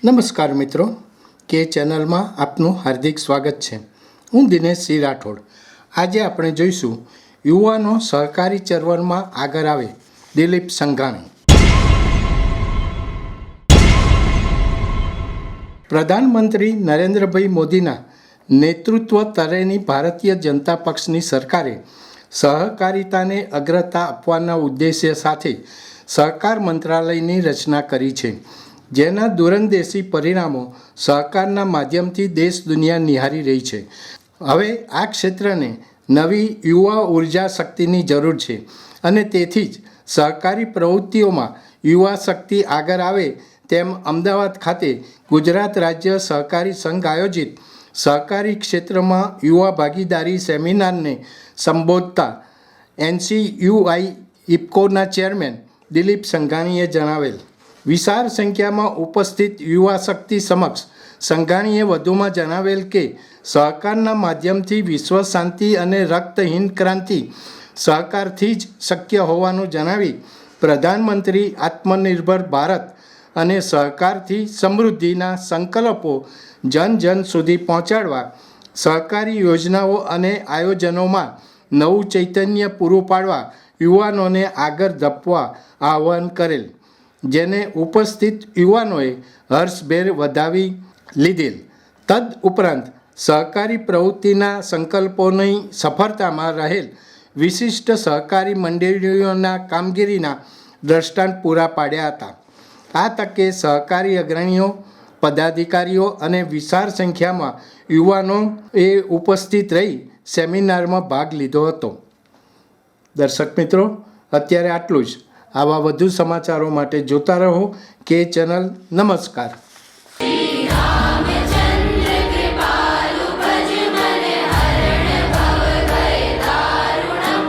નમસ્કાર મિત્રો, કે ચેનલમાં આપનું હાર્દિક સ્વાગત છે। હું દિનેશ સિંહ રાઠોડ। આજે આપણે જોઈશું યુવાનો સહકારી ચળવળમાં આગળ આવે, દિલીપ સંઘાણી। પ્રધાનમંત્રી નરેન્દ્રભાઈ મોદીના નેતૃત્વ તળેની ભારતીય જનતા પક્ષની સરકારે સહકારિતાને અગ્રતા આપવાના ઉદ્દેશ્ય સાથે સહકાર મંત્રાલયની રચના કરી છે, જેના દૂરંદેશી પરિણામો સહકારના માધ્યમથી દેશ દુનિયા નિહાળી રહી છે। હવે આ ક્ષેત્રને નવી યુવા ઉર્જા શક્તિની જરૂર છે અને તેથી જ સહકારી પ્રવૃત્તિઓમાં યુવા શક્તિ આગળ આવે તેમ અમદાવાદ ખાતે ગુજરાત રાજ્ય સહકારી સંઘ આયોજિત સહકારી ક્ષેત્રમાં યુવા ભાગીદારી સેમિનારને સંબોધતા NCUI ઇફકોના ચેરમેન દિલીપ સંઘાણીએ જણાવેલ। વિશાળ સંખ્યામાં ઉપસ્થિત યુવા શક્તિ સમક્ષ સંઘાણીએ વધુમાં જણાવેલ કે સહકારના માધ્યમથી વિશ્વ શાંતિ અને રક્તહીન ક્રાંતિ સહકારથી જ શક્ય હોવાનું જણાવી પ્રધાનમંત્રી આત્મનિર્ભર ભારત અને સહકારથી સમૃદ્ધિના સંકલ્પો જન જન સુધી પહોંચાડવા સહકારી યોજનાઓ અને આયોજનોમાં નવું ચૈતન્ય પૂરું પાડવા યુવાનોને આગળ ધપવા આહ્વાન કરેલ, જેને ઉપસ્થિત યુવાનોએ હર્ષભેર વધાવી લીધેલ। તદ ઉપરાંત સહકારી પ્રવૃત્તિના સંકલ્પોની સફળતામાં રહેલ વિશિષ્ટ સહકારી મંડળીઓના કામગીરીના દ્રષ્ટાંત પૂરા પાડ્યા હતા। આ તકે સહકારી અગ્રણીઓ, પદાધિકારીઓ અને વિશાળ સંખ્યામાં યુવાનોએ ઉપસ્થિત રહી સેમિનારમાં ભાગ લીધો હતો। દર્શક મિત્રો, અત્યારે આટલું જ। આવા વધુ સમાચારો માટે જોતા રહો કે ચેનલ। નમસ્કાર।